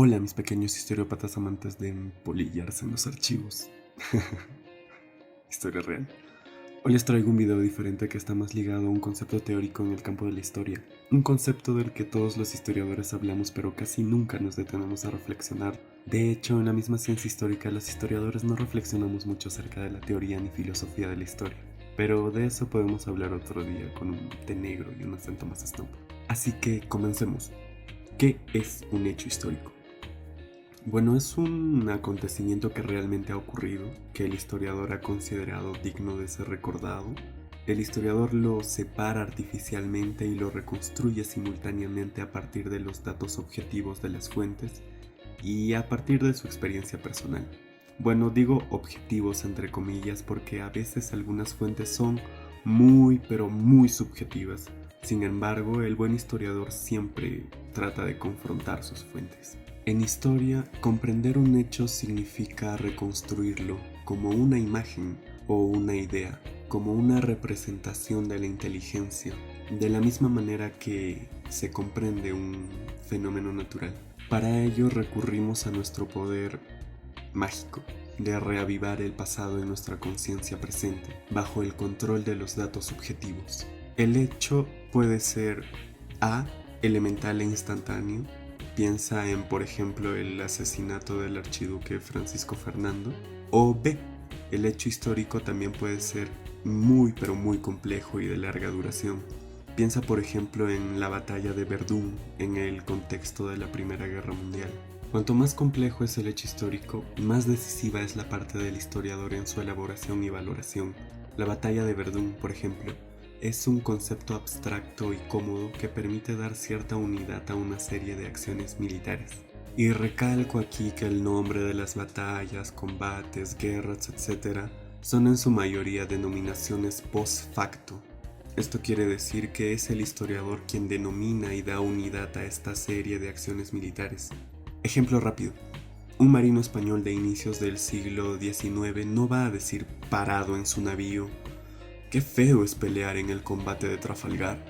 Hola, mis pequeños historiópatas amantes de empolillarse en los archivos. Historia real. Hoy les traigo un video diferente que está más ligado a un concepto teórico en el campo de la historia. Un concepto del que todos los historiadores hablamos pero casi nunca nos detenemos a reflexionar. De hecho, en la misma ciencia histórica los historiadores no reflexionamos mucho acerca de la teoría ni filosofía de la historia. Pero de eso podemos hablar otro día con un té negro y un acento más snob. Así que comencemos. ¿Qué es un hecho histórico? Bueno, es un acontecimiento que realmente ha ocurrido, que el historiador ha considerado digno de ser recordado. El historiador lo separa artificialmente y lo reconstruye simultáneamente a partir de los datos objetivos de las fuentes y a partir de su experiencia personal. Bueno, digo objetivos entre comillas porque a veces algunas fuentes son muy pero muy subjetivas. Sin embargo, el buen historiador siempre trata de confrontar sus fuentes. En historia, comprender un hecho significa reconstruirlo como una imagen o una idea, como una representación de la inteligencia, de la misma manera que se comprende un fenómeno natural. Para ello recurrimos a nuestro poder mágico de reavivar el pasado en nuestra conciencia presente, bajo el control de los datos subjetivos. El hecho puede ser A, elemental e instantáneo. Piensa en, por ejemplo, el asesinato del archiduque Francisco Fernando. O B, el hecho histórico también puede ser muy pero muy complejo y de larga duración. Piensa, por ejemplo, en la batalla de Verdún en el contexto de la Primera Guerra Mundial. Cuanto más complejo es el hecho histórico, más decisiva es la parte del historiador en su elaboración y valoración. La batalla de Verdún, por ejemplo, es un concepto abstracto y cómodo que permite dar cierta unidad a una serie de acciones militares. Y recalco aquí que el nombre de las batallas, combates, guerras, etc. son en su mayoría denominaciones post facto. Esto quiere decir que es el historiador quien denomina y da unidad a esta serie de acciones militares. Ejemplo rápido. Un marino español de inicios del siglo XIX no va a decir parado en su navío: "Qué feo es pelear en el combate de Trafalgar".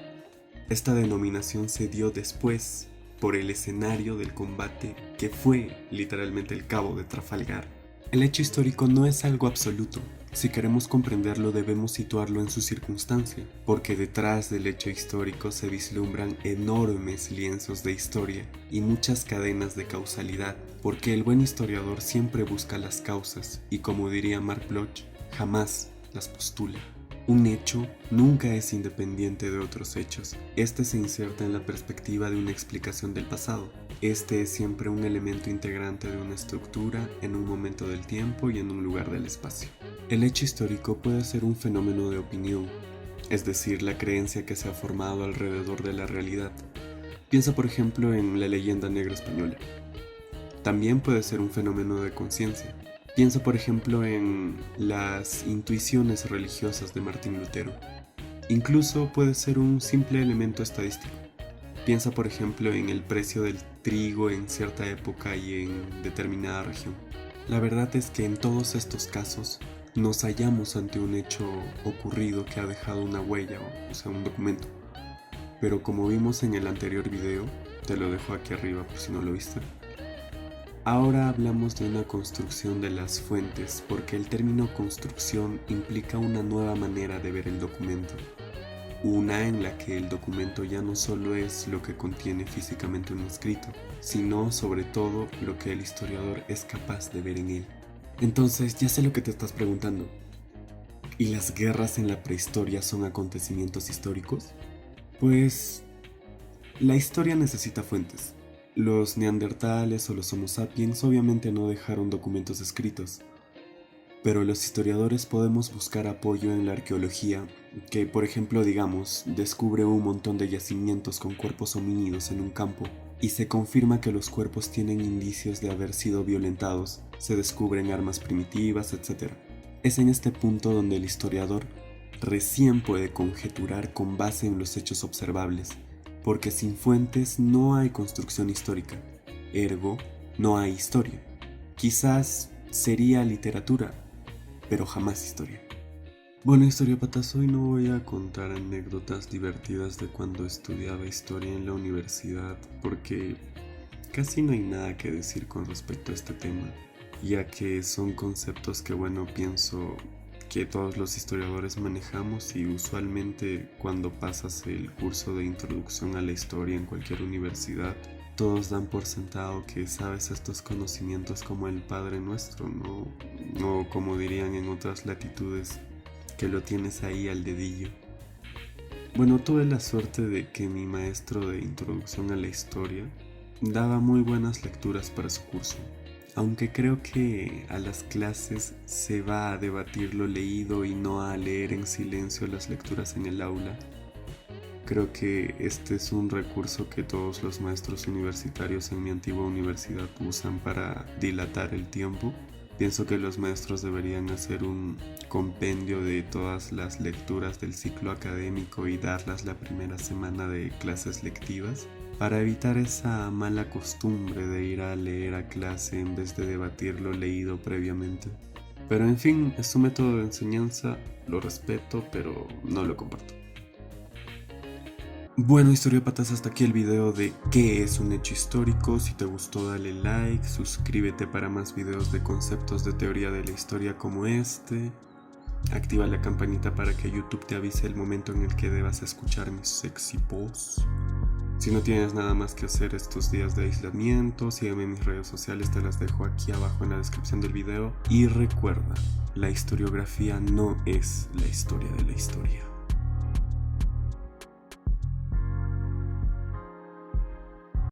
Esta denominación se dio después por el escenario del combate que fue literalmente el Cabo de Trafalgar. El hecho histórico no es algo absoluto. Si queremos comprenderlo debemos situarlo en su circunstancia, porque detrás del hecho histórico se vislumbran enormes lienzos de historia y muchas cadenas de causalidad, porque el buen historiador siempre busca las causas y, como diría Mark Bloch, jamás las postula. Un hecho nunca es independiente de otros hechos. Este se inserta en la perspectiva de una explicación del pasado. Este es siempre un elemento integrante de una estructura en un momento del tiempo y en un lugar del espacio. El hecho histórico puede ser un fenómeno de opinión, es decir, la creencia que se ha formado alrededor de la realidad. Piensa, por ejemplo, en la leyenda negra española. También puede ser un fenómeno de conciencia. Piensa, por ejemplo, en las intuiciones religiosas de Martín Lutero. Incluso puede ser un simple elemento estadístico. Piensa, por ejemplo, en el precio del trigo en cierta época y en determinada región. La verdad es que en todos estos casos nos hallamos ante un hecho ocurrido que ha dejado una huella, o sea, un documento. Pero como vimos en el anterior video, te lo dejo aquí arriba por si no lo viste, ahora hablamos de una construcción de las fuentes, porque el término construcción implica una nueva manera de ver el documento. Una en la que el documento ya no solo es lo que contiene físicamente un escrito, sino sobre todo lo que el historiador es capaz de ver en él. Entonces, ya sé lo que te estás preguntando. ¿Y las guerras en la prehistoria son acontecimientos históricos? Pues la historia necesita fuentes. Los neandertales o los Homo sapiens obviamente no dejaron documentos escritos, pero los historiadores podemos buscar apoyo en la arqueología, que por ejemplo digamos descubre un montón de yacimientos con cuerpos homínidos en un campo y se confirma que los cuerpos tienen indicios de haber sido violentados, se descubren armas primitivas, etc. Es en este punto donde el historiador recién puede conjeturar con base en los hechos observables, porque sin fuentes no hay construcción histórica, ergo no hay historia. Quizás sería literatura, pero jamás historia. Bueno, historiópatas, hoy no voy a contar anécdotas divertidas de cuando estudiaba historia en la universidad, porque casi no hay nada que decir con respecto a este tema, ya que son conceptos que, pienso que todos los historiadores manejamos, y usualmente cuando pasas el curso de introducción a la historia en cualquier universidad, todos dan por sentado que sabes estos conocimientos como el Padre Nuestro, ¿no? O como dirían en otras latitudes, que lo tienes ahí al dedillo. Bueno, tuve la suerte de que mi maestro de introducción a la historia daba muy buenas lecturas para su curso. Aunque creo que a las clases se va a debatir lo leído y no a leer en silencio las lecturas en el aula, creo que este es un recurso que todos los maestros universitarios en mi antigua universidad usan para dilatar el tiempo. Pienso que los maestros deberían hacer un compendio de todas las lecturas del ciclo académico y darlas la primera semana de clases lectivas, para evitar esa mala costumbre de ir a leer a clase en vez de debatir lo leído previamente. Pero en fin, es su método de enseñanza, lo respeto, pero no lo comparto. Bueno, historiópatas, hasta aquí el video de qué es un hecho histórico. Si te gustó, dale like, suscríbete para más videos de conceptos de teoría de la historia como este. Activa la campanita para que YouTube te avise el momento en el que debas escuchar mi sexy voz. Si no tienes nada más que hacer estos días de aislamiento, sígueme en mis redes sociales, te las dejo aquí abajo en la descripción del video. Y recuerda, la historiografía no es la historia de la historia.